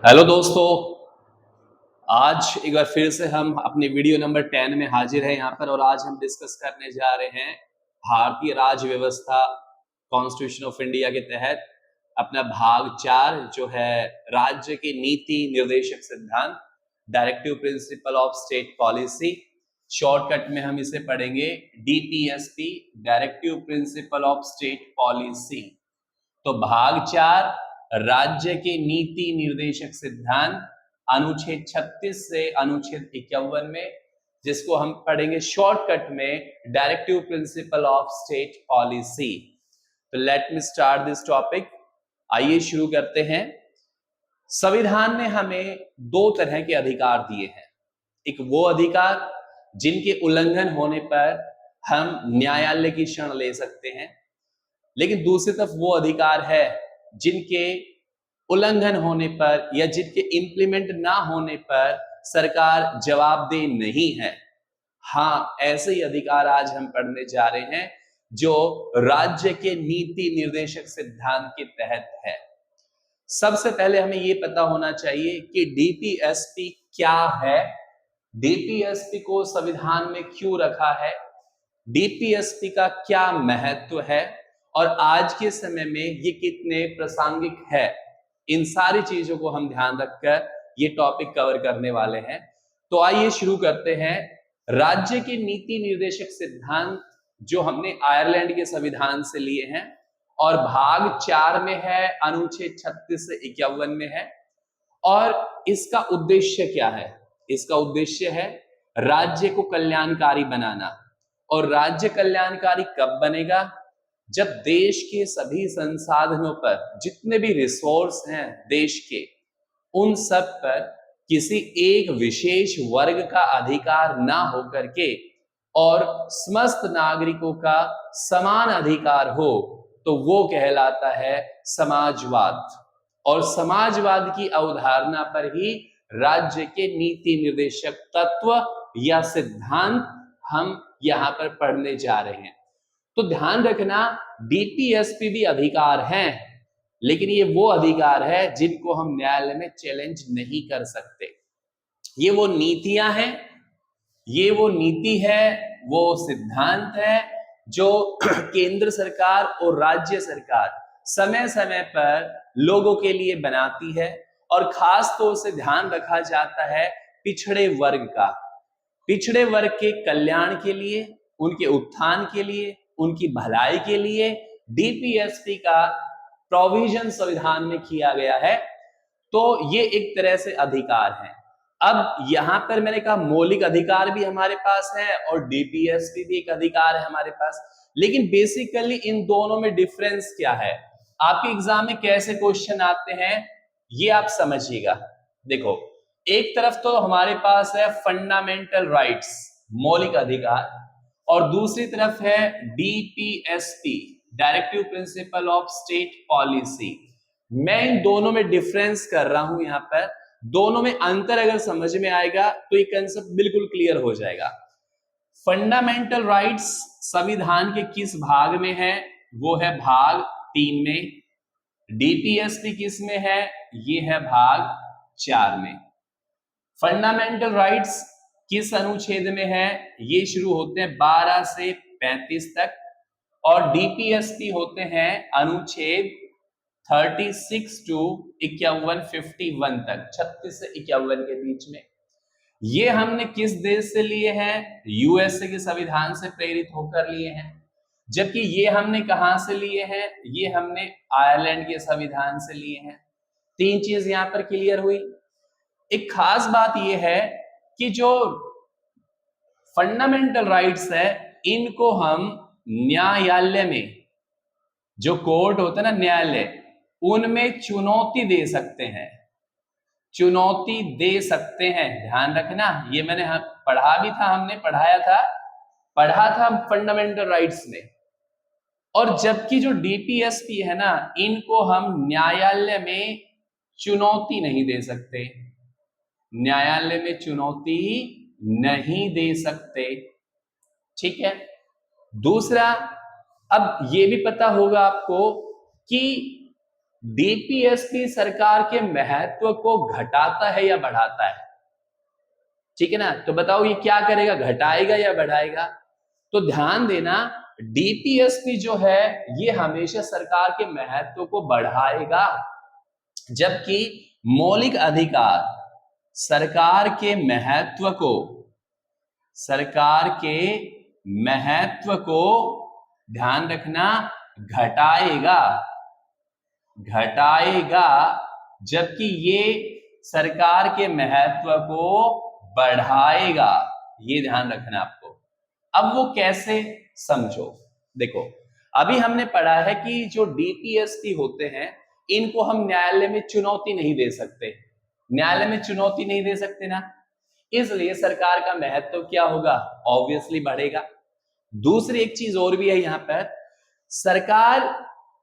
Hello दोस्तों। आज एक बार फिर से हम अपने वीडियो नंबर 10 में हाजिर हैं यहाँ पर और आज हम डिस्कस करने जा रहे हैं भारतीय राज्य व्यवस्था कॉन्स्टिट्यूशन ऑफ इंडिया के तहत अपना भाग 4 जो है राज्य की नीति निर्देशक सिद्धांत directive principle of state policy. Shortcut में हम इसे पढ़ेंगे DPSP directive principle of state policy. तो भाग 4 राज्य के नीति निर्देशक सिद्धांत अनुच्छेद 36 से अनुच्छेद 51 में, जिसको हम पढ़ेंगे शॉर्टकट में directive principle of state policy. तो let me start this topic. आइए शुरू करते हैं। संविधान ने हमें दो तरह के अधिकार दिए हैं। एक वो अधिकार जिनके उल्लंघन होने पर हम न्यायालय की शरण ले सकते हैं, लेकिन दूसरी तरफ वो अधिकार है जिनके उल्लंघन होने पर या जिनके इंप्लीमेंट ना होने पर सरकार जवाबदेह नहीं है। हाँ, ऐसे ही अधिकार आज हम पढ़ने जा रहे हैं जो राज्य के नीति निर्देशक सिद्धांत के तहत है। सबसे पहले हमें यह पता होना चाहिए कि डीपीएसपी क्या है, डीपीएसपी को संविधान में क्यों रखा है, डीपीएसपी का क्या महत्व है और आज के समय में ये कितने प्रासंगिक है। इन सारी चीजों को हम ध्यान रखकर ये टॉपिक कवर करने वाले हैं। तो आइए शुरू करते हैं। राज्य के नीति निर्देशक सिद्धांत जो हमने आयरलैंड के संविधान से लिए हैं और भाग 4 में है, अनुच्छेद 36 से 51 में है। और इसका उद्देश्य क्या है? इसका उद्देश्य है राज्य को कल्याणकारी बनाना। और राज्य कल्याणकारी कब बनेगा? जब देश के सभी संसाधनों पर, जितने भी रिसोर्स हैं देश के, उन सब पर किसी एक विशेष वर्ग का अधिकार ना होकर के और समस्त नागरिकों का समान अधिकार हो, तो वो कहलाता है समाजवाद। और समाजवाद की अवधारणा पर ही राज्य के नीति निर्देशक तत्व या सिद्धांत हम यहां पर पढ़ने जा रहे हैं। तो ध्यान रखना, डीपीएसपी भी अधिकार हैं, लेकिन ये वो अधिकार है जिनको हम न्यायालय में चैलेंज नहीं कर सकते। ये वो नीतियां हैं, ये वो नीति है, वो सिद्धांत है जो केंद्र सरकार और राज्य सरकार समय समय पर लोगों के लिए बनाती है। और खास तौर से ध्यान रखा जाता है पिछड़े वर्ग का, पिछड़े वर्ग के कल्याण के लिए, उनके उत्थान के लिए, उनकी भलाई के लिए डीपीएसपी का प्रोविजन संविधान में किया गया है। तो ये एक तरह से अधिकार है। अब यहां पर मैंने कहा मौलिक अधिकार भी हमारे पास है और डीपीएसपी भी एक अधिकार है हमारे पास, लेकिन बेसिकली इन दोनों में डिफरेंस क्या है? आपके एग्जाम में कैसे क्वेश्चन आते हैं ये आप समझिएगा। देखो, एक तरफ तो हमारे पास है फंडामेंटल राइट्स, मौलिक अधिकार, और दूसरी तरफ है DPSP directive principle of state policy. मैं इन दोनों में डिफरेंस कर रहा हूं यहां पर। दोनों में अंतर अगर समझ में आएगा तो ये कंसेप्ट बिल्कुल क्लियर हो जाएगा। फंडामेंटल राइट्स संविधान के किस भाग में है? वो है भाग 3 में। डीपीएसपी किस में है? ये है भाग 4 में। फंडामेंटल राइट्स किस अनुच्छेद में है? ये शुरू होते हैं 12 से 35 तक और डीपीएसपी होते हैं अनुच्छेद 36 टू 51 51 तक, 36 से 51 के बीच में। ये हमने किस देश से लिए हैं? यूएसए के संविधान से प्रेरित होकर लिए हैं। जबकि ये हमने कहां से लिए हैं? ये हमने आयरलैंड के संविधान से लिए हैं। तीन चीज यहां पर क्लियर हुई। एक खास बात यह है कि जो फंडामेंटल राइट्स है, इनको हम न्यायालय में, जो कोर्ट होता है ना न्यायालय, उनमें चुनौती दे सकते हैं, चुनौती दे सकते हैं। ध्यान रखना, ये मैंने पढ़ा भी था, हमने पढ़ा था फंडामेंटल राइट्स में। और जबकि जो डीपीएसपी है ना, इनको हम न्यायालय में चुनौती नहीं दे सकते, न्यायालय में चुनौती नहीं दे सकते। ठीक है। दूसरा, अब ये भी पता होगा आपको कि डीपीएसपी सरकार के महत्व को घटाता है या बढ़ाता है? ठीक है ना, तो बताओ ये क्या करेगा, घटाएगा या बढ़ाएगा? तो ध्यान देना, डीपीएसपी जो है ये हमेशा सरकार के महत्व को बढ़ाएगा, जबकि मौलिक अधिकार सरकार के महत्व को ध्यान रखना घटाएगा, जबकि ये सरकार के महत्व को बढ़ाएगा। ये ध्यान रखना आपको। अब वो कैसे, समझो। देखो, अभी हमने पढ़ा है कि जो डीपीएसपी होते हैं इनको हम न्यायालय में चुनौती नहीं दे सकते, न्यायालय में चुनौती नहीं दे सकते ना, इसलिए सरकार का महत्व क्या होगा, ऑब्वियसली बढ़ेगा। दूसरी एक चीज और भी है यहां पर, सरकार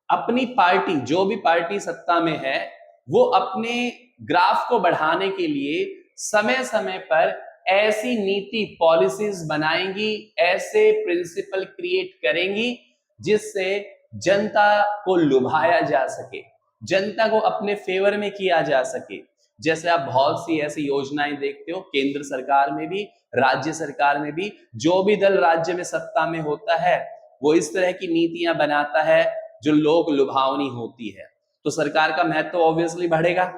अपनी पार्टी, जो भी पार्टी सत्ता में है, वो अपने ग्राफ को बढ़ाने के लिए समय समय पर ऐसी नीति पॉलिसीज बनाएंगी, ऐसे प्रिंसिपल क्रिएट करेंगी जिससे जनता को लुभाया जा सके, जनता को अपने फेवर में किया जा सके। जैसे आप बहुत सी ऐसी योजनाएं देखते हो, केंद्र सरकार में भी, राज्य सरकार में भी, जो भी दल राज्य में सत्ता में होता है वो इस तरह की नीतियां बनाता है जो लोग लुभावनी होती है, तो सरकार का महत्व ऑब्वियसली बढ़ेगा।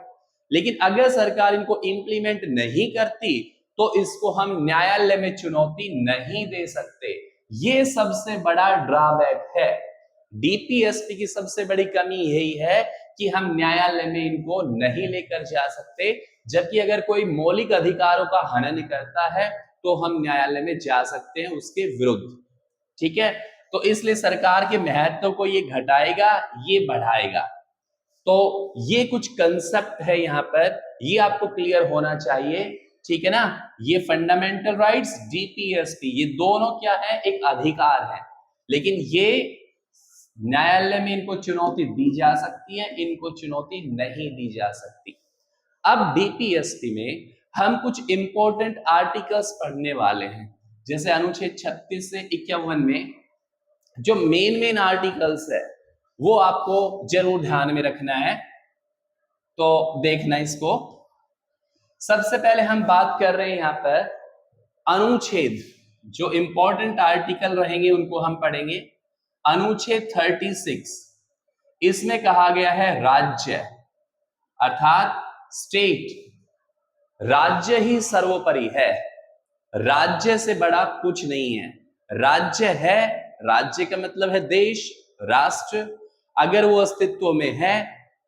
लेकिन अगर सरकार इनको इंप्लीमेंट नहीं करती तो इसको हम न्यायालय में चुनौती नहीं दे सकते। ये सबसे बड़ा ड्रॉबैक है, डीपीएसपी की सबसे बड़ी कमी यही है कि हम न्यायालय में इनको नहीं लेकर जा सकते, जबकि अगर कोई मौलिक अधिकारों का हनन करता है तो हम न्यायालय में जा सकते हैं उसके विरुद्ध। ठीक है, तो इसलिए सरकार के महत्व को ये घटाएगा, ये बढ़ाएगा। तो ये कुछ कंसेप्ट है यहां पर, ये आपको क्लियर होना चाहिए। ठीक है ना, ये फंडामेंटल राइट्स, डीपीएसपी, ये दोनों क्या है, एक अधिकार है, लेकिन ये न्यायालय में इनको चुनौती दी जा सकती है, इनको चुनौती नहीं दी जा सकती। अब डीपीएसपी में हम कुछ इंपॉर्टेंट आर्टिकल्स पढ़ने वाले हैं, जैसे अनुच्छेद 36 से 51 में जो मेन आर्टिकल्स है वो आपको जरूर ध्यान में रखना है, तो देखना इसको। सबसे पहले हम बात कर रहे हैं यहां पर अनुच्छेद, जो इंपॉर्टेंट आर्टिकल रहेंगे उनको हम पढ़ेंगे। अनुच्छेद 36, इसमें कहा गया है राज्य, अर्थात स्टेट, राज्य ही सर्वोपरि है, राज्य से बड़ा कुछ नहीं है। राज्य है, राज्य का मतलब है देश, राष्ट्र, अगर वो अस्तित्व में है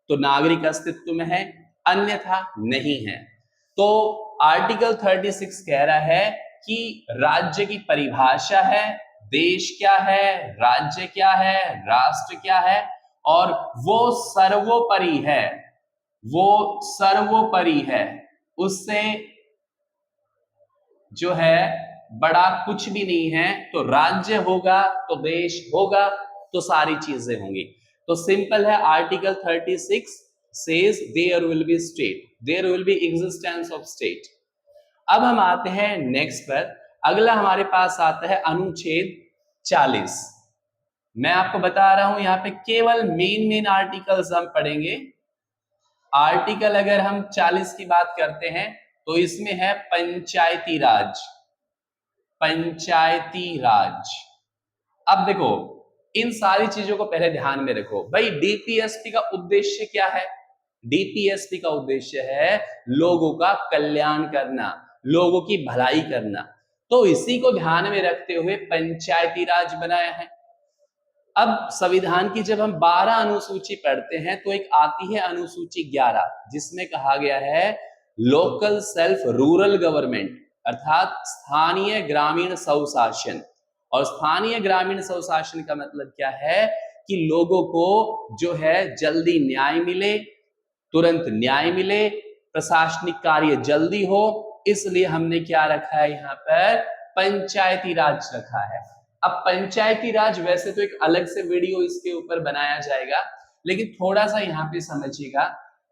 तो नागरिक अस्तित्व में है, अन्यथा नहीं है। तो आर्टिकल 36 कह रहा है कि राज्य की परिभाषा है, देश क्या है, राज्य क्या है, राष्ट्र क्या है, और वो सर्वोपरि है, वो सर्वोपरि है, उससे जो है बड़ा कुछ भी नहीं है। तो राज्य होगा तो देश होगा तो सारी चीजें होंगी। तो सिंपल है, article 36 says there will be state, there will be existence of state। अब हम आते हैं नेक्स्ट पर, अगला हमारे पास आता है अनुच्छेद 40। मैं आपको बता रहा हूं यहां पे केवल मेन आर्टिकल्स हम पढ़ेंगे। आर्टिकल अगर हम 40 की बात करते हैं तो इसमें है पंचायती राज, पंचायती राज। अब देखो, इन सारी चीजों को पहले ध्यान में रखो। भाई डीपीएसपी का उद्देश्य क्या है? डीपीएसपी का उद्देश्य है लोगों का कल्याण करना, लोगों की भलाई करना। तो इसी को ध्यान में रखते हुए पंचायती राज बनाया है। अब संविधान की जब हम 12 अनुसूची पढ़ते हैं तो एक आती है अनुसूची 11, जिसमें कहा गया है लोकल सेल्फ रूरल गवर्नमेंट, अर्थात स्थानीय ग्रामीण स्वशासन। और स्थानीय ग्रामीण स्वशासन का मतलब क्या है कि लोगों को जो है जल्दी न्याय मिले, तुरंत न्याय मिले, प्रशासनिक कार्य जल्दी हो, इसलिए हमने क्या रखा है यहाँ पर, पंचायती राज रखा है। अब पंचायती राज वैसे तो एक अलग से वीडियो इसके ऊपर बनाया जाएगा, लेकिन थोड़ा सा यहाँ पे समझिएगा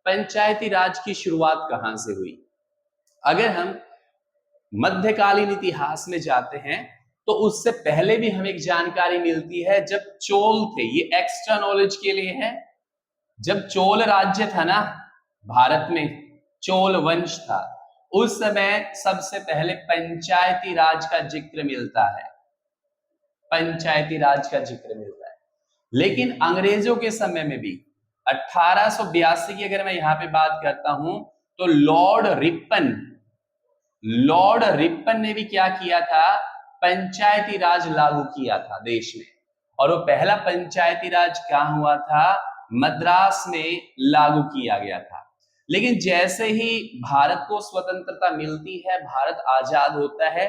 पंचायती राज की शुरुआत कहां से हुई। अगर हम मध्यकालीन इतिहास में जाते हैं तो उससे पहले भी हमें एक जानकारी मिलती है, जब चोल थे, ये एक्स्ट्रा नॉलेज के लिए है, जब चोल राज्य था ना भारत में, चोल वंश था, उस समय सबसे पहले पंचायती राज का जिक्र मिलता है, पंचायती राज का जिक्र मिलता है। लेकिन अंग्रेजों के समय में भी 1882 की अगर मैं यहां पे बात करता हूं तो लॉर्ड रिपन ने भी क्या किया था, पंचायती राज लागू किया था देश में। और वो पहला पंचायती राज कहां हुआ था, मद्रास में लागू किया गया था। लेकिन जैसे ही भारत को स्वतंत्रता मिलती है, भारत आजाद होता है,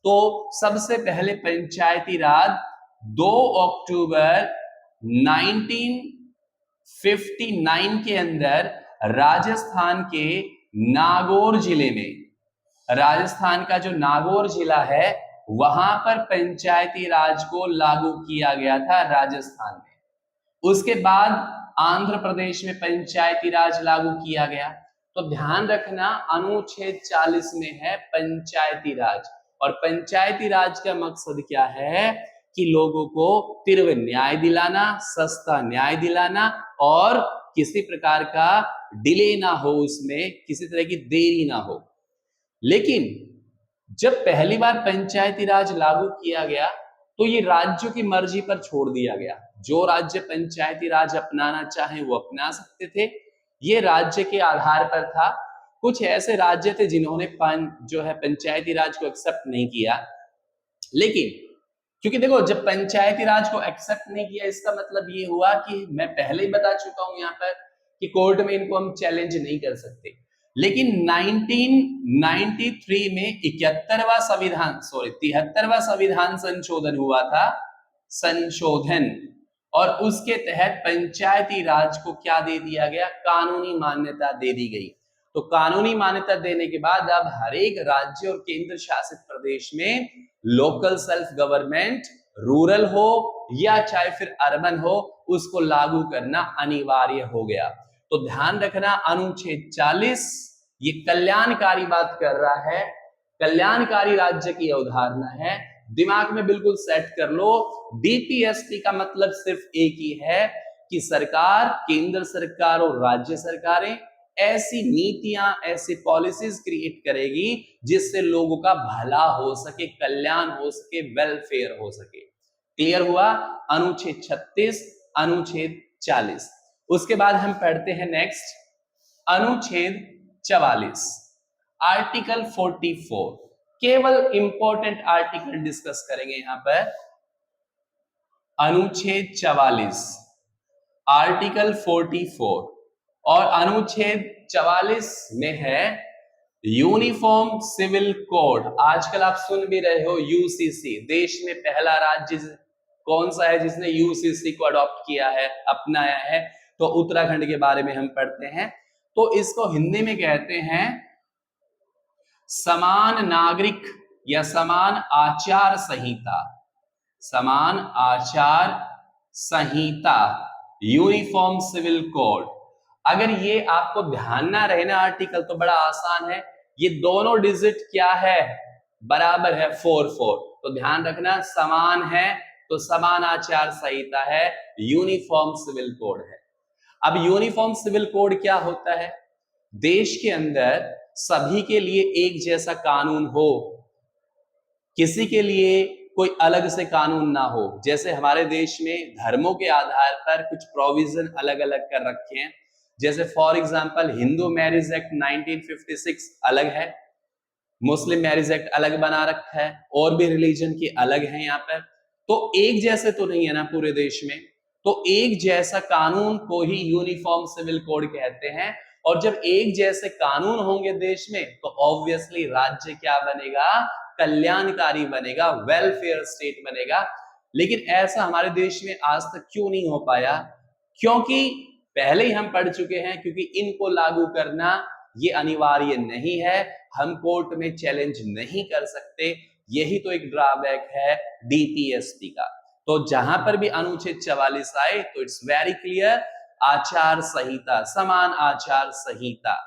तो सबसे पहले पंचायती राज 2 अक्टूबर 1959 के अंदर राजस्थान के नागौर जिले में, राजस्थान का जो नागौर जिला है वहां पर पंचायती राज को लागू किया गया था राजस्थान में। उसके बाद आंध्र प्रदेश में पंचायती राज लागू किया गया। तो ध्यान रखना अनुच्छेद 40 में है पंचायती राज, और पंचायती राज का मकसद क्या है कि लोगों को तीव्र न्याय दिलाना, सस्ता न्याय दिलाना, और किसी प्रकार का डिले ना हो, उसमें किसी तरह की देरी ना हो। लेकिन जब पहली बार पंचायती राज लागू किया गया तो ये राज्यों की मर्जी पर छोड़ दिया गया। जो राज्य पंचायती राज अपनाना चाहे वो अपना सकते थे, ये राज्य के आधार पर था। कुछ ऐसे राज्य थे जिन्होंने जो है पंचायती राज को एक्सेप्ट नहीं किया। लेकिन क्योंकि देखो, जब पंचायती राज को एक्सेप्ट नहीं किया, इसका मतलब ये हुआ कि मैं पहले ही बता चुका हूं यहाँ पर कि कोर्ट में इनको हम चैलेंज नहीं कर सकते। लेकिन 1993 में 73वां संविधान संशोधन हुआ था, संशोधन, और उसके तहत पंचायती राज को क्या दे दिया गया, कानूनी मान्यता दे दी गई। तो कानूनी मान्यता देने के बाद अब हर एक राज्य और केंद्र शासित प्रदेश में लोकल सेल्फ गवर्नमेंट, रूरल हो या चाहे फिर अर्बन हो, उसको लागू करना अनिवार्य हो गया। तो ध्यान रखना अनुच्छेद 40 ये कल्याणकारी बात कर रहा है, कल्याणकारी राज्य की अवधारणा है। दिमाग में बिल्कुल सेट कर लो, डीपीएसपी का मतलब सिर्फ एक ही है कि सरकार, केंद्र सरकार और राज्य सरकारें ऐसी नीतियां, ऐसी पॉलिसीज क्रिएट करेगी जिससे लोगों का भला हो सके, कल्याण हो सके, वेलफेयर हो सके। क्लियर हुआ? अनुच्छेद 36, अनुच्छेद 40। उसके बाद हम पढ़ते हैं नेक्स्ट अनुच्छेद 44, आर्टिकल 44। केवल इंपॉर्टेंट आर्टिकल डिस्कस करेंगे यहां पर। अनुच्छेद 44, आर्टिकल 44, और अनुच्छेद 44 में है यूनिफॉर्म सिविल कोड। आजकल आप सुन भी रहे हो यूसीसी। देश में पहला राज्य कौन सा है जिसने यूसीसी को अडॉप्ट किया है, अपनाया है? तो उत्तराखंड के बारे में हम पढ़ते हैं। तो इसको हिंदी में कहते हैं समान नागरिक या समान आचार संहिता, समान आचार संहिता, यूनिफॉर्म सिविल कोड। अगर ये आपको ध्यान ना रहे ना आर्टिकल, तो बड़ा आसान है। ये दोनों डिजिट क्या है, बराबर है, 4-4। तो ध्यान रखना, समान है तो समान आचार संहिता है, यूनिफॉर्म सिविल कोड है। अब यूनिफॉर्म सिविल कोड क्या होता है? देश के अंदर सभी के लिए एक जैसा कानून हो, किसी के लिए कोई अलग से कानून ना हो। जैसे हमारे देश में धर्मों के आधार पर कुछ प्रोविजन अलग अलग कर रखे हैं। जैसे for example Hindu marriage act 1956 अलग है, मुस्लिम मैरिज एक्ट अलग बना रखा है, और भी रिलीजन के अलग हैं यहाँ पर। तो एक जैसे तो नहीं है ना पूरे देश में, तो एक जैसा कानून को ही यूनिफॉर्म सिविल कोड कहते हैं। और जब एक जैसे कानून होंगे देश में, तो ऑब्वियसली राज्य क्या बनेगा, कल्याणकारी बनेगा, वेलफेयर स्टेट बनेगा। लेकिन ऐसा हमारे देश में आज तक क्यों नहीं हो पाया? क्योंकि पहले ही हम पढ़ चुके हैं, क्योंकि इनको लागू करना ये अनिवार्य नहीं है, हम कोर्ट में चैलेंज नहीं कर सकते। यही तो एक ड्रॉबैक है डीपीएसपी का। तो जहां पर भी अनुच्छेद 44 आए तो इट्स वेरी क्लियर, आचार संहिता, समान आचार संहिता।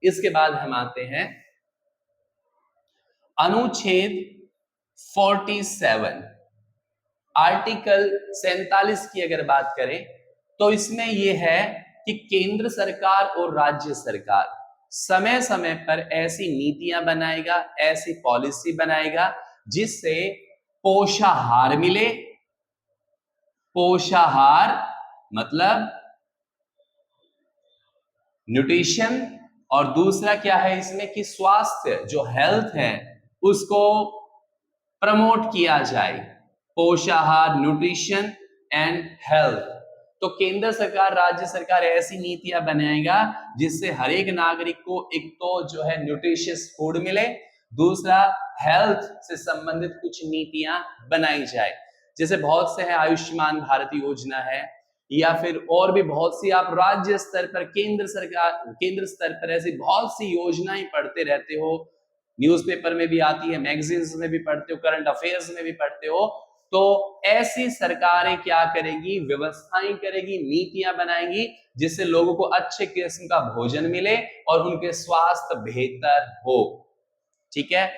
इसके बाद हम आते हैं अनुच्छेद 47, आर्टिकल 47 की अगर बात करें तो इसमें यह है कि केंद्र सरकार और राज्य सरकार समय समय पर ऐसी नीतियां बनाएगा, ऐसी पॉलिसी बनाएगा जिससे पोषाहार मिले। पोषाहार मतलब न्यूट्रिशन, और दूसरा क्या है इसमें कि स्वास्थ्य जो हेल्थ है उसको प्रमोट किया जाए। पोषाहार, न्यूट्रिशन एंड हेल्थ। तो केंद्र सरकार, राज्य सरकार ऐसी नीतियां बनाएगा जिससे हर एक नागरिक को एक तो जो है न्यूट्रिशियस फूड मिले, दूसरा हेल्थ से संबंधित कुछ नीतियां बनाई जाए। जैसे बहुत से हैं, आयुष्मान भारत योजना है, या फिर और भी बहुत सी, आप राज्य स्तर पर, केंद्र स्तर पर ऐसी बहुत सी योजनाएं पढ़ते रहते हो, न्यूज़पेपर में भी आती है, मैगजीन्स में भी पढ़ते हो, करंट अफेयर्स में भी पढ़ते हो। तो ऐसी सरकारें क्या करेगी, व्यवस्थाएं करेगी, नीतियां बनाएंगी जिससे लोगों को अच्छे किस्म का भोजन मिले और उनके स्वास्थ्य बेहतर हो। ठीक है,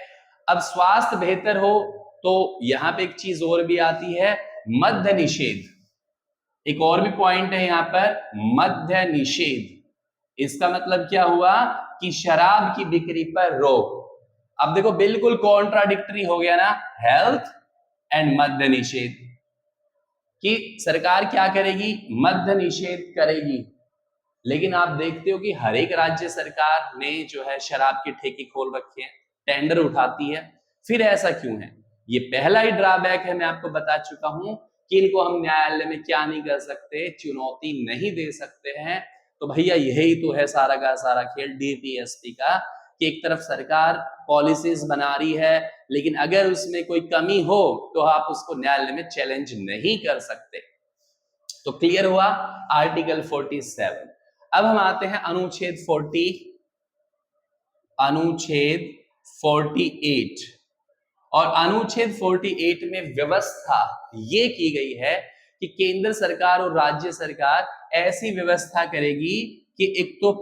अब स्वास्थ्य बेहतर हो तो यहां पे एक चीज और भी आती है, मद्य निषेध। एक और भी पॉइंट है यहां पर, मद्य निषेध। इसका मतलब क्या हुआ कि शराब की बिक्री पर रोक। अब देखो बिल्कुल कॉन्ट्राडिक्टरी हो गया ना, हेल्थ एंड मद्य निषेध। कि सरकार क्या करेगी, मद्य निषेध करेगी, लेकिन आप देखते हो कि हर एक राज्य सरकार ने जो है शराब के ठेके खोल रखे हैं, टेंडर उठाती है। फिर ऐसा क्यों है? ये पहला ही ड्रॉबैक है, मैं आपको बता चुका हूं कि इनको हम न्यायालय में क्या नहीं कर सकते, चुनौती नहीं दे सकते हैं। तो भैया यही तो है सारा का सारा खेल डीपीएसपी का, कि एक तरफ सरकार पॉलिसीज बना रही है, लेकिन अगर उसमें कोई कमी हो तो आप उसको न्यायालय में चैलेंज नहीं कर सकते। तो क्लियर हुआ आर्टिकल 47। अब हम आते हैं अनुच्छेद 48। और अनुच्छेद 48 में व्यवस्था ये की गई है कि केंद्र सरकार और राज्य सरकार ऐसी व्यवस्था करेगी कि एक तो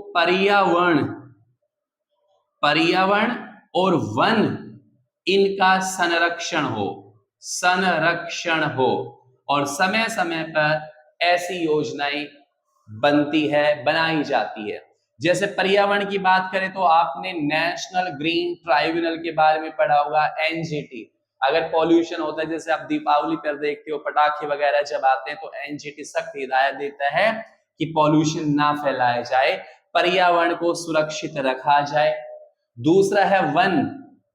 पर्यावरण और वन, इनका संरक्षण हो और समय समय पर ऐसी योजनाएं बनती है, बनाई जाती है। जैसे पर्यावरण की बात करें तो आपने नेशनल ग्रीन ट्राइब्यूनल के बारे में पढ़ा होगा, एनजीटी। अगर पॉल्यूशन होता है, जैसे आप दीपावली पर देखते हो पटाखे वगैरह जब आते हैं, तो एनजीटी सख्त हिदायत देता है कि पॉल्यूशन ना फैलाया जाए, पर्यावरण को सुरक्षित रखा जाए। दूसरा है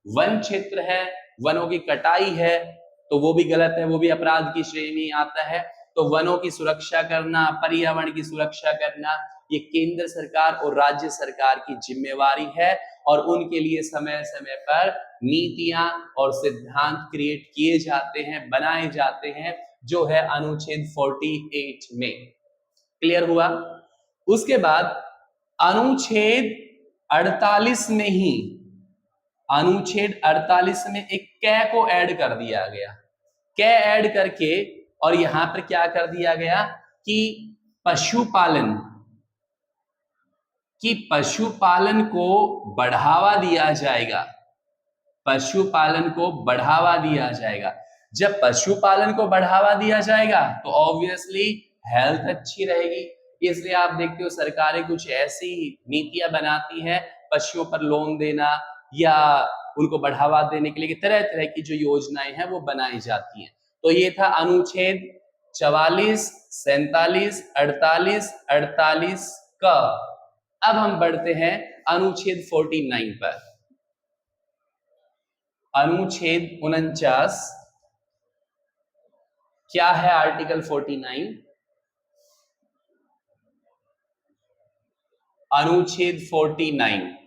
वन क्षेत्र है, वनों की कटाई है तो वो भी गलत है, वो भी अपराध की श्रेणी में आता है। तो वनों की सुरक्षा करना, पर्यावरण की सुरक्षा करना, ये केंद्र सरकार और राज्य सरकार की जिम्मेवारी है, और उनके लिए समय समय पर नीतियां और सिद्धांत क्रिएट किए जाते हैं, बनाए जाते हैं, जो है अनुच्छेद 48 में। क्लियर हुआ? उसके बाद अनुच्छेद 48 में ही, अनुच्छेद 48 में एक कै को ऐड कर दिया गया। कै ऐड करके और यहां पर क्या कर दिया गया कि पशुपालन को बढ़ावा दिया जाएगा। पशुपालन को बढ़ावा दिया जाएगा। जब पशुपालन को बढ़ावा दिया जाएगा तो ऑब्वियसली हेल्थ अच्छी रहेगी। इसलिए आप देखते हो सरकारें कुछ ऐसी नीतियां बनाती हैं, पशुओं पर लोन देना या उनको बढ़ावा देने के लिए तरह तरह की जो योजनाएं हैं वो बनाई जाती हैं। तो ये था अनुच्छेद 44, 47, 48 का। अब हम बढ़ते हैं अनुच्छेद 49 पर। अनुच्छेद 49 क्या है? आर्टिकल 49, अनुच्छेद 49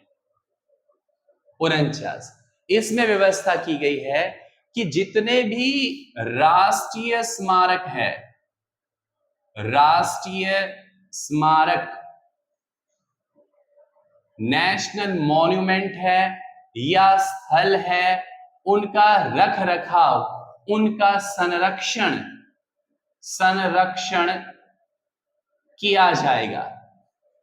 इसमें व्यवस्था की गई है कि जितने भी राष्ट्रीय स्मारक है, राष्ट्रीय स्मारक, नेशनल मॉन्यूमेंट है या स्थल है, उनका रख रखाव, उनका संरक्षण किया जाएगा।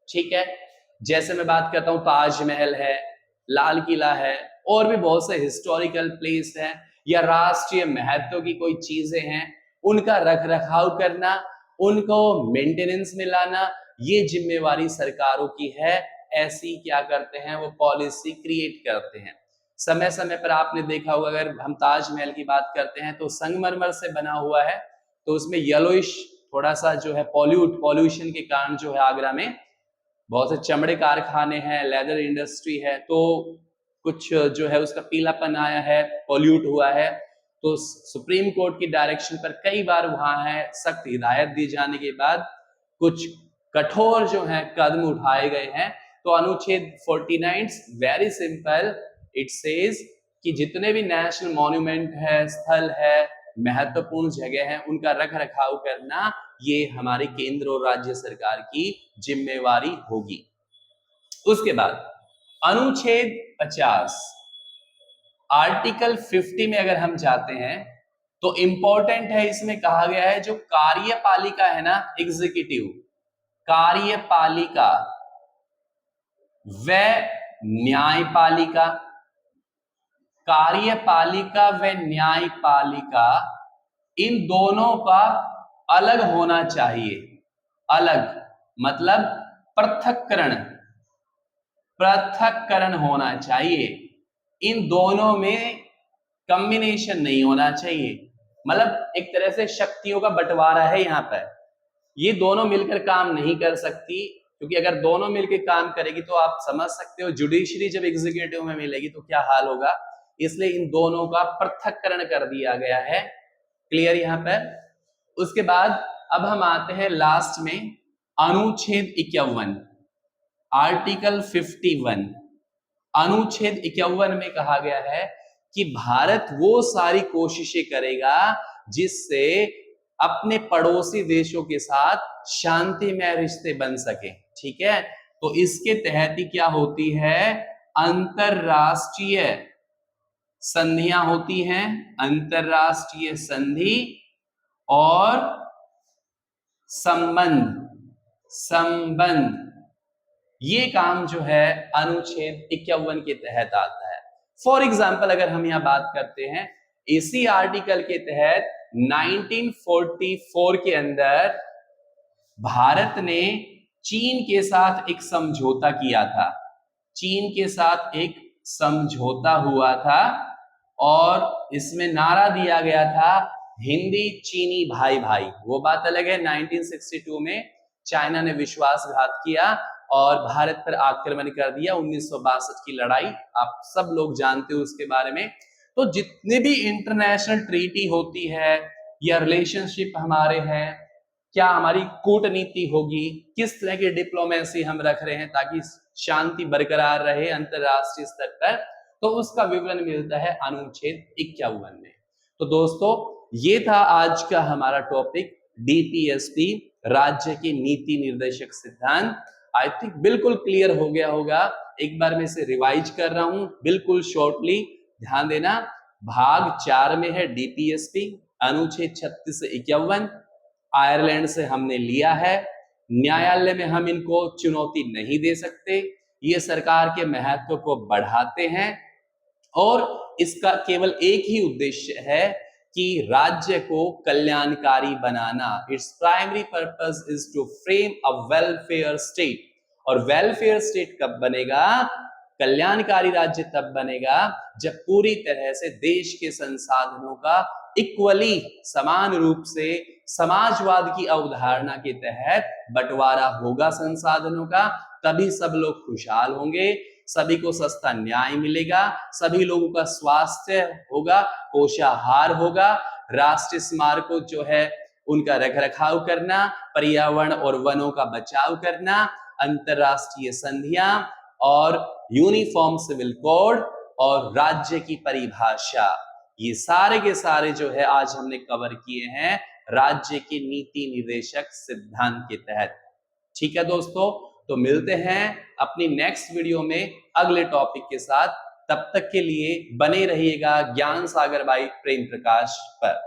ठीक है, जैसे मैं बात करता हूं ताजमहल है, लाल किला है, और भी बहुत से हिस्टोरिकल प्लेस है या राष्ट्रीय महत्व की कोई चीजें हैं, उनका रख रखाव करना, उनको मेंटेनेंस में लाना, ये जिम्मेवारी सरकारों की है। ऐसी क्या करते हैं वो पॉलिसी क्रिएट करते हैं। समय समय पर आपने देखा होगा, अगर हम ताजमहल की बात करते हैं तो संगमरमर से बना हुआ है, तो उसमें येलोइश थोड़ा सा जो है पॉल्यूशन के कारण जो है आगरा में बहुत से चमड़े कारखाने हैं, लेदर इंडस्ट्री है, तो कुछ जो है उसका पीलापन आया है, पॉल्यूट हुआ है। तो सुप्रीम कोर्ट की डायरेक्शन पर कई बार वहां है सख्त हिदायत दी जाने के बाद कुछ कठोर जो है कदम उठाए गए हैं। तो अनुच्छेद 49 वेरी सिंपल, इट सेज कि जितने भी नेशनल मॉन्यूमेंट है, स्थल है, महत्वपूर्ण जगह है, उनका रख रखाव करना ये हमारे केंद्र और राज्य सरकार की जिम्मेवारी होगी। उसके बाद अनुच्छेद 50 आर्टिकल 50 में अगर हम जाते हैं तो इंपॉर्टेंट है, इसमें कहा गया है जो कार्यपालिका है ना, एग्जीक्यूटिव कार्यपालिका व न्यायपालिका, कार्यपालिका व न्यायपालिका इन दोनों का अलग होना चाहिए। अलग मतलब पृथक्करण होना चाहिए। इन दोनों में कॉम्बिनेशन नहीं होना चाहिए। मतलब एक तरह से शक्तियों का बंटवारा है यहाँ पर। ये दोनों मिलकर काम नहीं कर सकती, क्योंकि अगर दोनों मिलकर काम करेगी तो आप समझ सकते हो जुडिशरी जब एग्जीक्यूटिव में मिलेगी तो क्या हाल होगा। इसलिए इन दोनों का पृथक्करण कर दिया गया है। क्लियर यहाँ पर। उसके बाद अब हम आते हैं लास्ट में अनुच्छेद 51 आर्टिकल 51। अनुच्छेद 51 में कहा गया है कि भारत वो सारी कोशिशें करेगा जिससे अपने पड़ोसी देशों के साथ शांतिमय रिश्ते बन सके। ठीक है, तो इसके तहत ही क्या होती है, अंतरराष्ट्रीय संधियां होती हैं, अंतरराष्ट्रीय संधि और संबंध ये काम जो है अनुच्छेद 51 के तहत आता है। फॉर एग्जाम्पल अगर हम यहां बात करते हैं, इसी आर्टिकल के तहत 1944 के अंदर भारत ने चीन के साथ एक समझौता किया था। चीन के साथ एक समझौता हुआ था और इसमें नारा दिया गया था हिंदी चीनी भाई भाई। वो बात अलग है, 1962 में चाइना ने विश्वासघात किया और भारत पर आक्रमण कर दिया। 1962 की लड़ाई आप सब लोग जानते हो उसके बारे में। तो जितने भी इंटरनेशनल ट्रीटी होती है या रिलेशनशिप हमारे हैं, क्या हमारी कूटनीति होगी, किस तरह की डिप्लोमेसी हम रख रहे हैं ताकि शांति बरकरार रहे अंतरराष्ट्रीय स्तर पर, तो उसका विवरण मिलता है अनुच्छेद 51 में। तो दोस्तों ये था आज का हमारा टॉपिक, डीपीएसपी राज्य के नीति निर्देशक सिद्धांत। आई थिंक बिल्कुल क्लियर हो गया होगा। एक बार मैं इसे रिवाइज कर रहा हूं बिल्कुल शॉर्टली, ध्यान देना। भाग 4 में है डीपीएसपी, अनुच्छेद 36 से 51 आयरलैंड से हमने लिया है। न्यायालय में हम इनको चुनौती नहीं दे सकते, ये सरकार के महत्व को बढ़ाते हैं और इसका केवल एक ही उद्देश्य है कि राज्य को कल्याणकारी बनाना। It's primary purpose is to frame a welfare state. और वेलफेयर स्टेट कब बनेगा, कल्याणकारी राज्य तब बनेगा जब पूरी तरह से देश के संसाधनों का इक्वली समान रूप से समाजवाद की अवधारणा के तहत बंटवारा होगा संसाधनों का। तभी सब लोग खुशहाल होंगे, सभी को सस्ता न्याय मिलेगा, सभी लोगों का स्वास्थ्य होगा, पोषाहार होगा, राष्ट्रीय स्मारकों जो है उनका रखरखाव करना, पर्यावरण और वनों का बचाव करना, अंतरराष्ट्रीय संधियां और यूनिफॉर्म सिविल कोड और राज्य की परिभाषा, ये सारे के सारे जो है आज हमने कवर किए हैं राज्य के नीति निर्देशक सिद्धांत के तहत। ठीक है दोस्तों, तो मिलते हैं अपनी नेक्स्ट वीडियो में अगले टॉपिक के साथ। तब तक के लिए बने रहिएगा ज्ञान सागर बाई प्रेम प्रकाश पर।